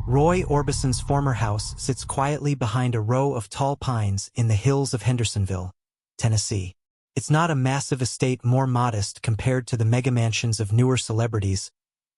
Roy Orbison's former house sits quietly behind a row of tall pines in the hills of Hendersonville, Tennessee. It's not a massive estate, more modest compared to the mega-mansions of newer celebrities,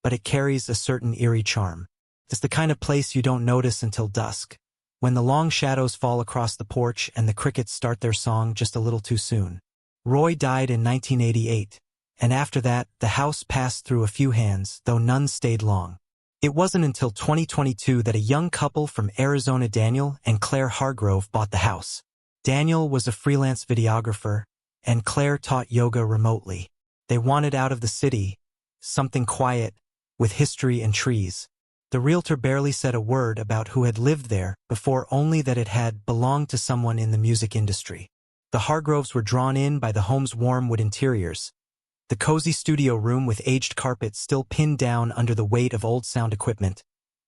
but it carries a certain eerie charm. It's the kind of place you don't notice until dusk, when the long shadows fall across the porch and the crickets start their song just a little too soon. Roy died in 1988, and after that, the house passed through a few hands, though none stayed long. It wasn't until 2022 that a young couple from Arizona, Daniel and Claire Hargrove, bought the house. Daniel was a freelance videographer, and Claire taught yoga remotely. They wanted out of the city, something quiet, with history and trees. The realtor barely said a word about who had lived there before, only that it had belonged to someone in the music industry. The Hargroves were drawn in by the home's warm wood interiors, the cozy studio room with aged carpet still pinned down under the weight of old sound equipment,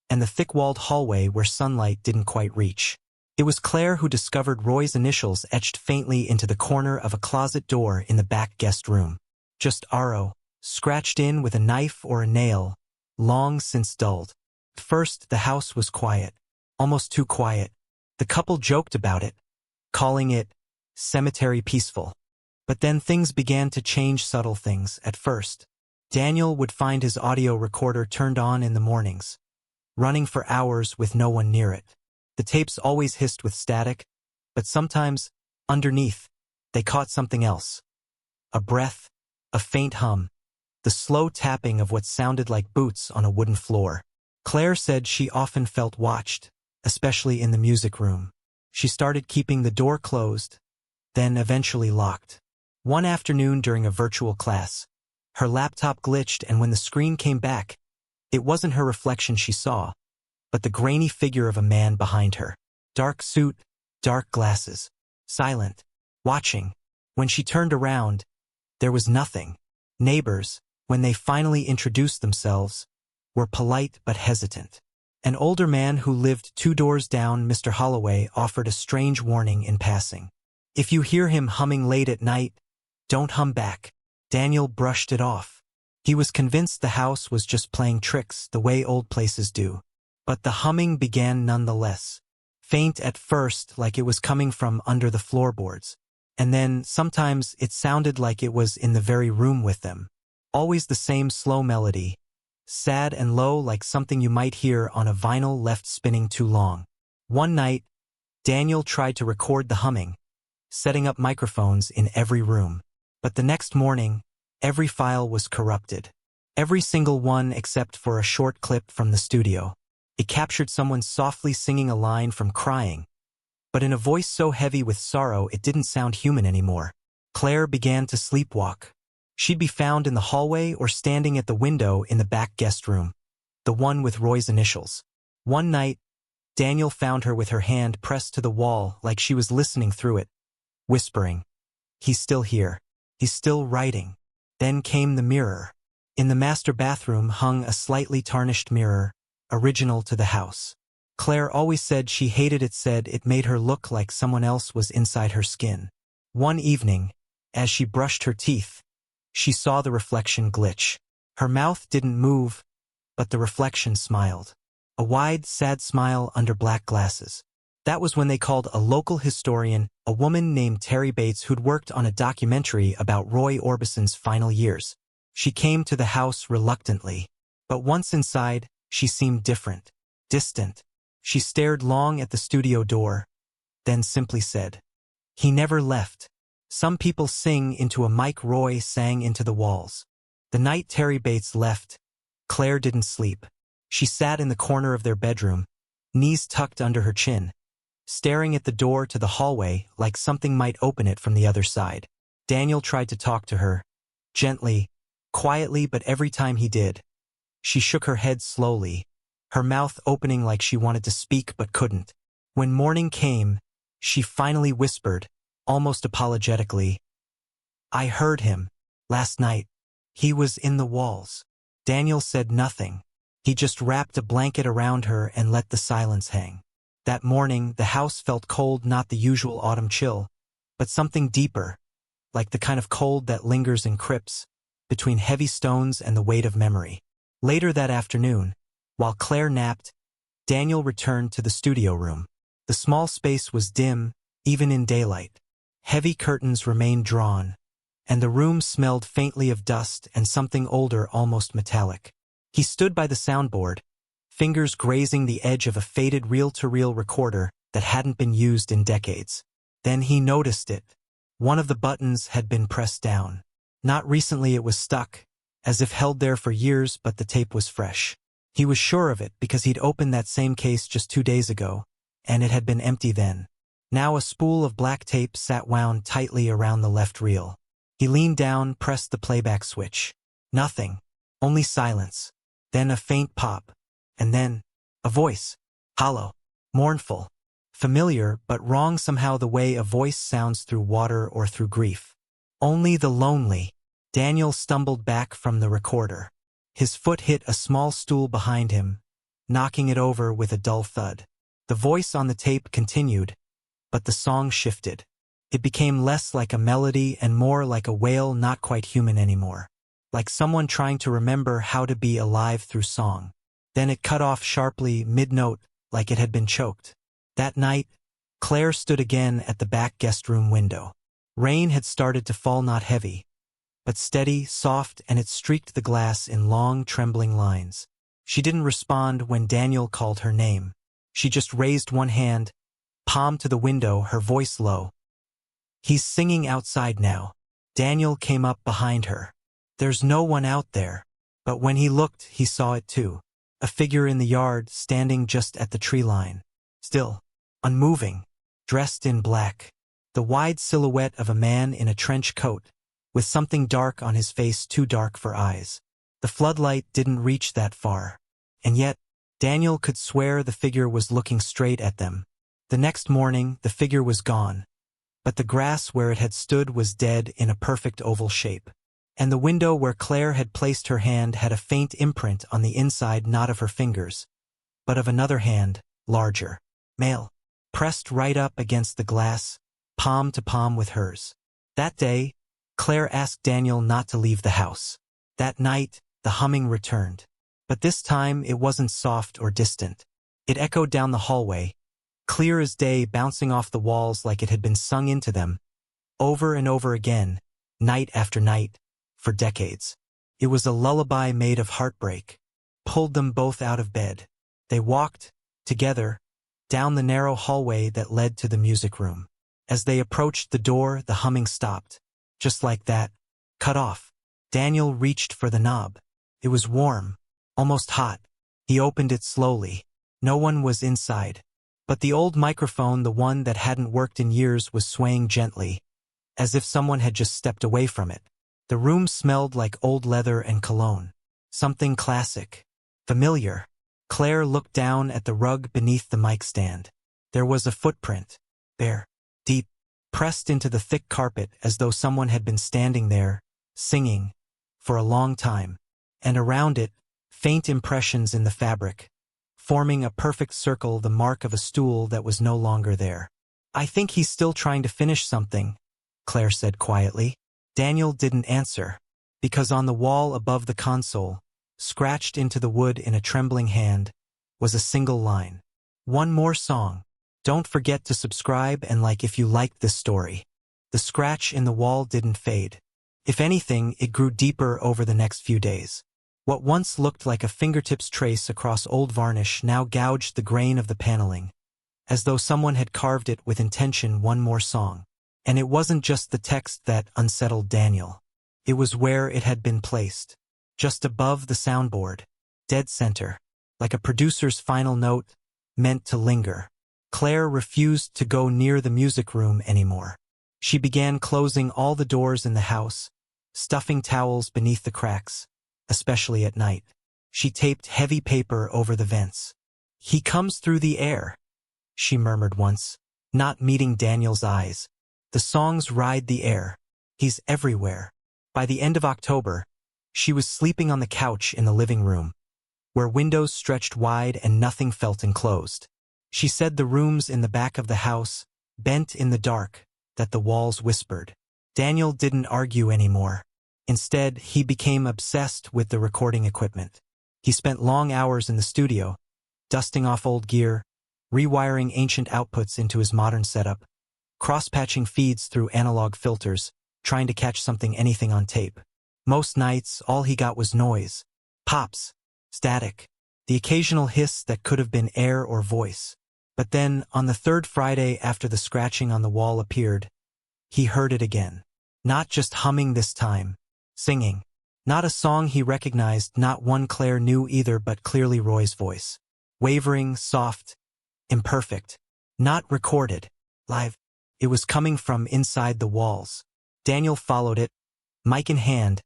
and the thick-walled hallway where sunlight didn't quite reach. It was Claire who discovered Roy's initials etched faintly into the corner of a closet door in the back guest room. Just RO, scratched in with a knife or a nail, long since dulled. At first, the house was quiet, almost too quiet. The couple joked about it, calling it cemetery peaceful. But then things began to change, subtle things. At first, Daniel would find his audio recorder turned on in the mornings, running for hours with no one near it. The tapes always hissed with static, but sometimes, underneath, they caught something else. A breath, a faint hum, the slow tapping of what sounded like boots on a wooden floor. Claire said she often felt watched, especially in the music room. She started keeping the door closed, then eventually locked. One afternoon during a virtual class, her laptop glitched, and when the screen came back, it wasn't her reflection she saw, but the grainy figure of a man behind her. Dark suit, dark glasses, silent, watching. When she turned around, there was nothing. Neighbors, when they finally introduced themselves, were polite but hesitant. An older man who lived 2 doors down, Mr. Holloway, offered a strange warning in passing. If you hear him humming late at night, don't hum back. Daniel brushed it off. He was convinced the house was just playing tricks the way old places do. But the humming began nonetheless. Faint at first, like it was coming from under the floorboards. And then, sometimes, it sounded like it was in the very room with them. Always the same slow melody, sad and low, like something you might hear on a vinyl left spinning too long. One night, Daniel tried to record the humming, setting up microphones in every room. But the next morning, every file was corrupted. Every single one except for a short clip from the studio. It captured someone softly singing a line from Crying, but in a voice so heavy with sorrow it didn't sound human anymore. Claire began to sleepwalk. She'd be found in the hallway or standing at the window in the back guest room, the one with Roy's initials. One night, Daniel found her with her hand pressed to the wall like she was listening through it, whispering, "He's still here. He's still writing." Then came the mirror. In the master bathroom hung a slightly tarnished mirror, original to the house. Claire always said she hated it, said it made her look like someone else was inside her skin. One evening, as she brushed her teeth, she saw the reflection glitch. Her mouth didn't move, but the reflection smiled. A wide, sad smile under black glasses. That was when they called a local historian, a woman named Terry Bates who'd worked on a documentary about Roy Orbison's final years. She came to the house reluctantly, but once inside, she seemed different, distant. She stared long at the studio door, then simply said, "He never left. Some people sing into a mic." Roy sang into the walls. The night Terry Bates left, Claire didn't sleep. She sat in the corner of their bedroom, knees tucked under her chin, staring at the door to the hallway like something might open it from the other side. Daniel tried to talk to her, gently, quietly, but every time he did, she shook her head slowly, her mouth opening like she wanted to speak but couldn't. When morning came, she finally whispered, almost apologetically, "I heard him, last night. He was in the walls." Daniel said nothing. He just wrapped a blanket around her and let the silence hang. That morning, the house felt cold, not the usual autumn chill, but something deeper, like the kind of cold that lingers in crypts, between heavy stones and the weight of memory. Later that afternoon, while Claire napped, Daniel returned to the studio room. The small space was dim, even in daylight. Heavy curtains remained drawn, and the room smelled faintly of dust and something older, almost metallic. He stood by the soundboard, fingers grazing the edge of a faded reel-to-reel recorder that hadn't been used in decades. Then he noticed it. One of the buttons had been pressed down. Not recently, it was stuck, as if held there for years, but the tape was fresh. He was sure of it because he'd opened that same case just 2 days ago, and it had been empty then. Now a spool of black tape sat wound tightly around the left reel. He leaned down, pressed the playback switch. Nothing. Only silence. Then a faint pop. And then a voice. Hollow. Mournful. Familiar, but wrong somehow, the way a voice sounds through water or through grief. Only the lonely. Daniel stumbled back from the recorder. His foot hit a small stool behind him, knocking it over with a dull thud. The voice on the tape continued, but the song shifted. It became less like a melody and more like a wail, not quite human anymore. Like someone trying to remember how to be alive through song. Then it cut off sharply, mid-note, like it had been choked. That night, Claire stood again at the back guest room window. Rain had started to fall, not heavy, but steady, soft, and it streaked the glass in long, trembling lines. She didn't respond when Daniel called her name. She just raised one hand, palm to the window, her voice low. "He's singing outside now." Daniel came up behind her. "There's no one out there." But when he looked, he saw it too. A figure in the yard, standing just at the tree line. Still, unmoving, dressed in black. The wide silhouette of a man in a trench coat, with something dark on his face, too dark for eyes. The floodlight didn't reach that far. And yet, Daniel could swear the figure was looking straight at them. The next morning, the figure was gone. But the grass where it had stood was dead in a perfect oval shape. And the window where Claire had placed her hand had a faint imprint on the inside, not of her fingers, but of another hand, larger, male, pressed right up against the glass, palm to palm with hers. That day, Claire asked Daniel not to leave the house. That night, the humming returned. But this time it wasn't soft or distant. It echoed down the hallway, clear as day, bouncing off the walls like it had been sung into them, over and over again, night after night, for decades. It was a lullaby made of heartbreak. Pulled them both out of bed. They walked, together, down the narrow hallway that led to the music room. As they approached the door, the humming stopped. Just like that, cut off. Daniel reached for the knob. It was warm, almost hot. He opened it slowly. No one was inside. But the old microphone, the one that hadn't worked in years, was swaying gently, as if someone had just stepped away from it. The room smelled like old leather and cologne. Something classic. Familiar. Claire looked down at the rug beneath the mic stand. There was a footprint. Bare. Deep. Pressed into the thick carpet, as though someone had been standing there, singing, for a long time. And around it, faint impressions in the fabric, forming a perfect circle, the mark of a stool that was no longer there. "I think he's still trying to finish something," Claire said quietly. Daniel didn't answer, because on the wall above the console, scratched into the wood in a trembling hand, was a single line. "One more song. Don't forget to subscribe and like if you liked this story." The scratch in the wall didn't fade. If anything, it grew deeper over the next few days. What once looked like a fingertips trace across old varnish now gouged the grain of the paneling, as though someone had carved it with intention. One more song. And it wasn't just the text that unsettled Daniel. It was where it had been placed. Just above the soundboard. Dead center. Like a producer's final note, meant to linger. Claire refused to go near the music room anymore. She began closing all the doors in the house, stuffing towels beneath the cracks, especially at night. She taped heavy paper over the vents. "He comes through the air," she murmured once, not meeting Daniel's eyes. "The songs ride the air. He's everywhere." By the end of October, she was sleeping on the couch in the living room, where windows stretched wide and nothing felt enclosed. She said the rooms in the back of the house, bent in the dark, that the walls whispered. Daniel didn't argue anymore. Instead, he became obsessed with the recording equipment. He spent long hours in the studio, dusting off old gear, rewiring ancient outputs into his modern setup, cross-patching feeds through analog filters, trying to catch anything on tape. Most nights, all he got was noise, pops, static, the occasional hiss that could have been air or voice. But then, on the third Friday after the scratching on the wall appeared, he heard it again. Not just humming this time, singing. Not a song he recognized, not one Claire knew either, but clearly Roy's voice. Wavering, soft, imperfect. Not recorded, live. It was coming from inside the walls. Daniel followed it, mic in hand,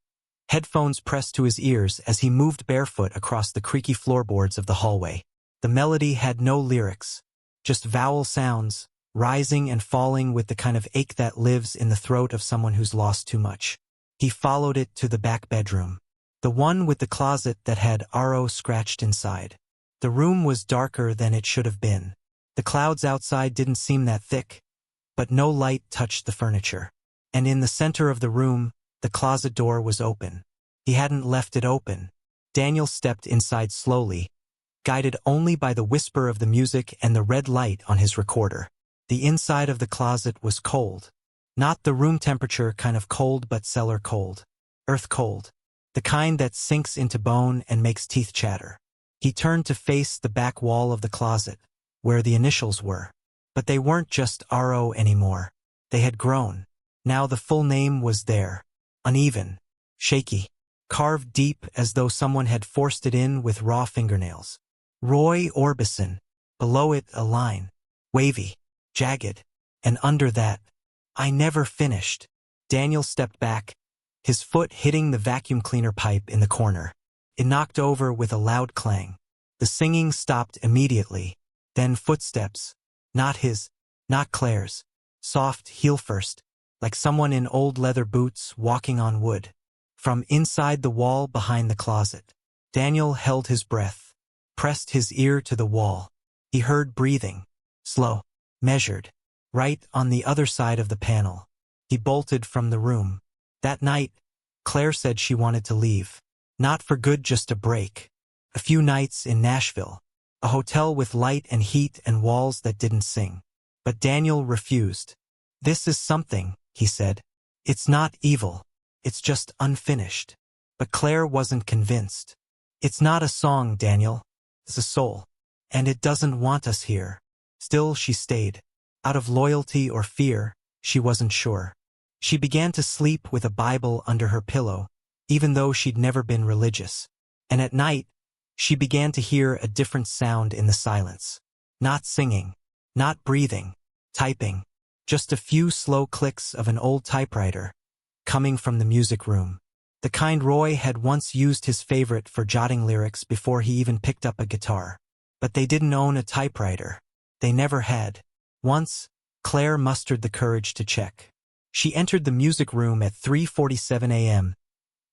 headphones pressed to his ears as he moved barefoot across the creaky floorboards of the hallway. The melody had no lyrics, just vowel sounds, rising and falling with the kind of ache that lives in the throat of someone who's lost too much. He followed it to the back bedroom, the one with the closet that had RO scratched inside. The room was darker than it should have been. The clouds outside didn't seem that thick, but no light touched the furniture. And in the center of the room, the closet door was open. He hadn't left it open. Daniel stepped inside slowly, guided only by the whisper of the music and the red light on his recorder. The inside of the closet was cold. Not the room temperature kind of cold, but cellar cold. Earth cold. The kind that sinks into bone and makes teeth chatter. He turned to face the back wall of the closet, where the initials were. But they weren't just RO anymore. They had grown. Now the full name was there. Uneven. Shaky. Carved deep as though someone had forced it in with raw fingernails. Roy Orbison. Below it a line. Wavy. Jagged. And under that, I never finished. Daniel stepped back, his foot hitting the vacuum cleaner pipe in the corner. It knocked over with a loud clang. The singing stopped immediately. Then footsteps. Not his, not Claire's. Soft, heel first, like someone in old leather boots walking on wood. From inside the wall behind the closet. Daniel held his breath, pressed his ear to the wall. He heard breathing. Slow. Measured. Right on the other side of the panel. He bolted from the room. That night, Claire said she wanted to leave. Not for good, just a break. A few nights in Nashville. A hotel with light and heat and walls that didn't sing. But Daniel refused. This is something, he said. It's not evil. It's just unfinished. But Claire wasn't convinced. It's not a song, Daniel. It's a soul. And it doesn't want us here. Still, she stayed. Out of loyalty or fear, she wasn't sure. She began to sleep with a Bible under her pillow, even though she'd never been religious. And at night, she began to hear a different sound in the silence. Not singing, not breathing, typing, just a few slow clicks of an old typewriter, coming from the music room. The kind Roy had once used his favorite for jotting lyrics before he even picked up a guitar. But they didn't own a typewriter. They never had. Once, Claire mustered the courage to check. She entered the music room at 3:47 a.m.,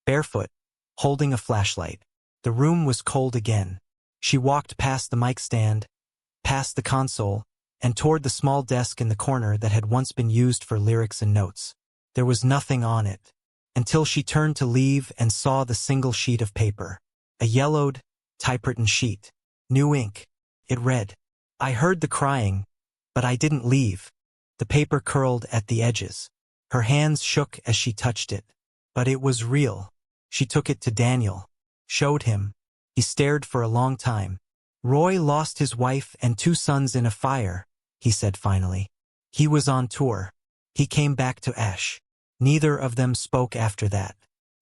barefoot, holding a flashlight. The room was cold again. She walked past the mic stand, past the console, and toward the small desk in the corner that had once been used for lyrics and notes. There was nothing on it, until she turned to leave and saw the single sheet of paper. A yellowed, typewritten sheet. New ink. It read, I heard the crying, but I didn't leave. The paper curled at the edges. Her hands shook as she touched it. But it was real. She took it to Daniel. Showed him. He stared for a long time. Roy lost his wife and 2 sons in a fire, he said finally. He was on tour. He came back to Ash. Neither of them spoke after that.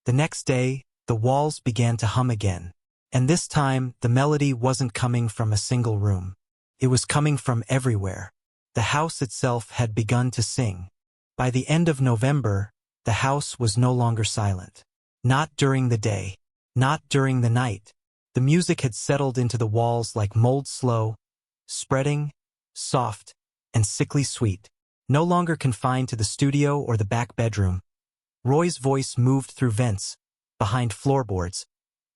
The next day, the walls began to hum again. And this time, the melody wasn't coming from a single room. It was coming from everywhere. The house itself had begun to sing. By the end of November, the house was no longer silent. Not during the day. Not during the night. The music had settled into the walls like mold, slow, spreading, soft, and sickly sweet. No longer confined to the studio or the back bedroom. Roy's voice moved through vents, behind floorboards,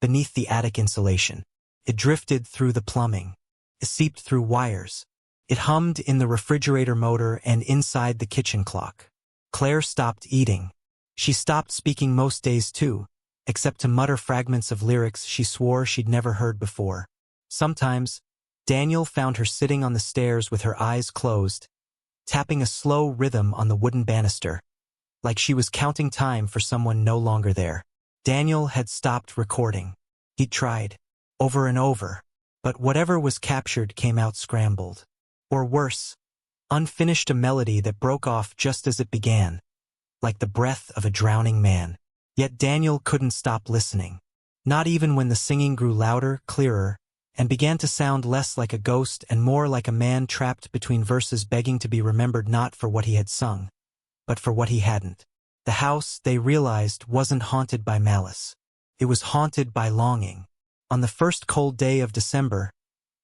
beneath the attic insulation. It drifted through the plumbing. It seeped through wires. It hummed in the refrigerator motor and inside the kitchen clock. Claire stopped eating. She stopped speaking most days too, except to mutter fragments of lyrics she swore she'd never heard before. Sometimes, Daniel found her sitting on the stairs with her eyes closed, tapping a slow rhythm on the wooden banister, like she was counting time for someone no longer there. Daniel had stopped recording. He'd tried, over and over, but whatever was captured came out scrambled. Or worse, unfinished, a melody that broke off just as it began, like the breath of a drowning man. Yet Daniel couldn't stop listening. Not even when the singing grew louder, clearer, and began to sound less like a ghost and more like a man trapped between verses begging to be remembered not for what he had sung, but for what he hadn't. The house, they realized, wasn't haunted by malice. It was haunted by longing. On the first cold day of December,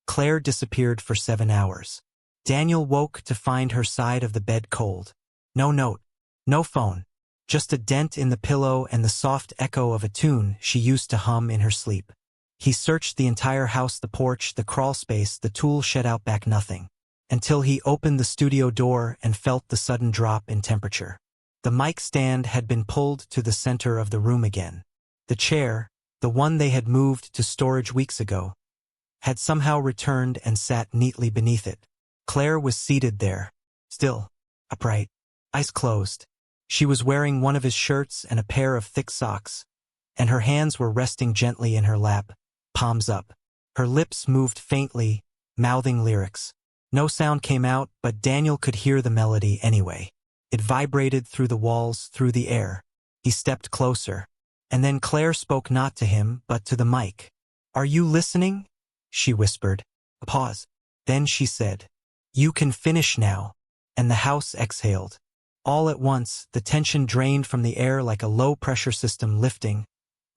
Claire disappeared for 7 hours. Daniel woke to find her side of the bed cold. No note, no phone, just a dent in the pillow and the soft echo of a tune she used to hum in her sleep. He searched the entire house, the porch, the crawl space, the tool shed, out back nothing, until he opened the studio door and felt the sudden drop in temperature. The mic stand had been pulled to the center of the room again. The chair, the one they had moved to storage weeks ago, had somehow returned and sat neatly beneath it. Claire was seated there, still, upright, eyes closed. She was wearing one of his shirts and a pair of thick socks, and her hands were resting gently in her lap, palms up. Her lips moved faintly, mouthing lyrics. No sound came out, but Daniel could hear the melody anyway. It vibrated through the walls, through the air. He stepped closer, and then Claire spoke not to him, but to the mic. "Are you listening?" she whispered. A pause. Then she said, "You can finish now." And the house exhaled. All at once, the tension drained from the air like a low-pressure system lifting,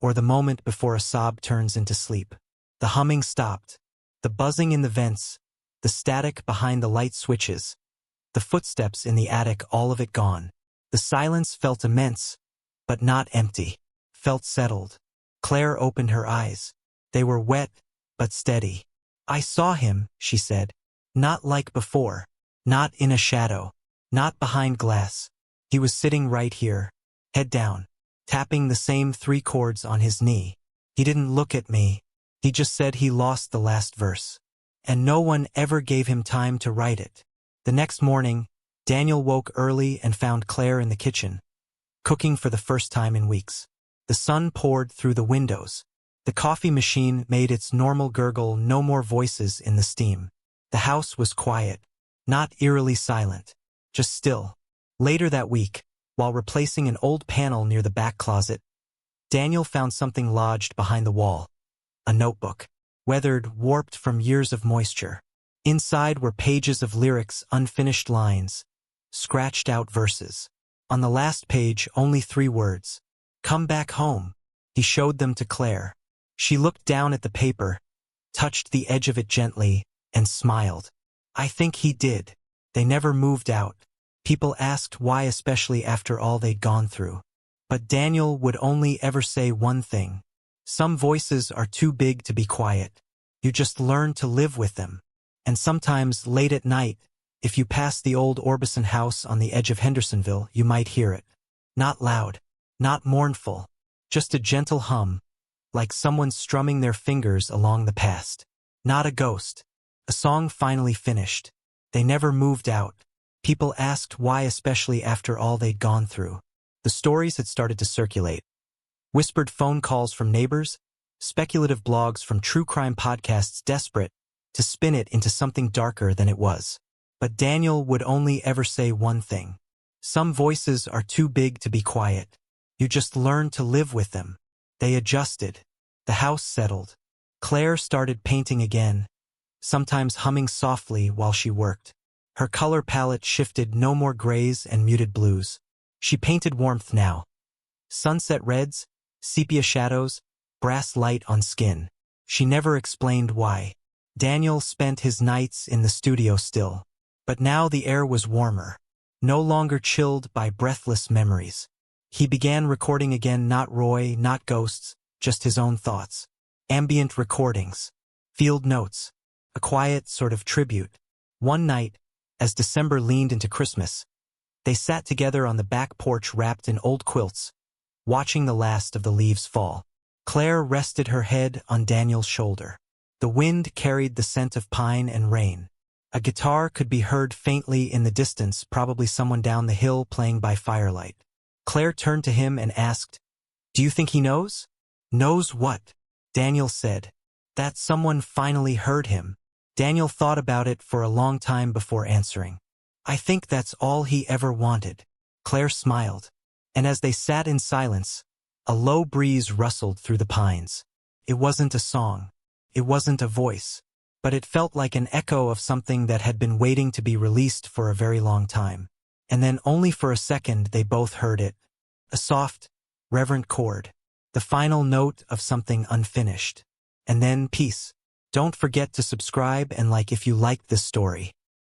or the moment before a sob turns into sleep. The humming stopped. The buzzing in the vents, the static behind the light switches, the footsteps in the attic, all of it gone. The silence felt immense, but not empty. Felt settled. Claire opened her eyes. They were wet, but steady. "I saw him," she said. "Not like before. Not in a shadow. Not behind glass. He was sitting right here, head down, tapping the same 3 chords on his knee. He didn't look at me. He just said he lost the last verse. And no one ever gave him time to write it." The next morning, Daniel woke early and found Claire in the kitchen, cooking for the first time in weeks. The sun poured through the windows. The coffee machine made its normal gurgle, no more voices in the steam. The house was quiet, not eerily silent, just still. Later that week, while replacing an old panel near the back closet, Daniel found something lodged behind the wall. A notebook, weathered, warped from years of moisture. Inside were pages of lyrics, unfinished lines, scratched out verses. On the last page, only 3 words. "Come back home." He showed them to Claire. She looked down at the paper, touched the edge of it gently, and smiled. "I think he did." They never moved out. People asked why, especially after all they'd gone through. But Daniel would only ever say one thing. "Some voices are too big to be quiet. You just learn to live with them." And sometimes, late at night, if you pass the old Orbison house on the edge of Hendersonville, you might hear it. Not loud, not mournful, just a gentle hum, like someone strumming their fingers along the past. Not a ghost. A song finally finished. They never moved out. People asked why, especially after all they'd gone through. The stories had started to circulate. Whispered phone calls from neighbors, speculative blogs from true crime podcasts desperate to spin it into something darker than it was. But Daniel would only ever say one thing. "Some voices are too big to be quiet. You just learn to live with them." They adjusted. The house settled. Claire started painting again, sometimes humming softly while she worked. Her color palette shifted, no more grays and muted blues. She painted warmth now. Sunset reds, sepia shadows, brass light on skin. She never explained why. Daniel spent his nights in the studio still. But now the air was warmer, no longer chilled by breathless memories. He began recording again, not Roy, not ghosts, just his own thoughts. Ambient recordings. Field notes. A quiet sort of tribute. One night, as December leaned into Christmas, they sat together on the back porch wrapped in old quilts, watching the last of the leaves fall. Claire rested her head on Daniel's shoulder. The wind carried the scent of pine and rain. A guitar could be heard faintly in the distance, probably someone down the hill playing by firelight. Claire turned to him and asked, "Do you think he knows?" "Knows what?" Daniel said. That someone finally heard him. Daniel thought about it for a long time before answering. "I think that's all he ever wanted." Claire smiled. And as they sat in silence, a low breeze rustled through the pines. It wasn't a song. It wasn't a voice. But it felt like an echo of something that had been waiting to be released for a very long time. And then only for a second they both heard it. A soft, reverent chord. The final note of something unfinished. And then peace. Don't forget to subscribe and like if you liked this story.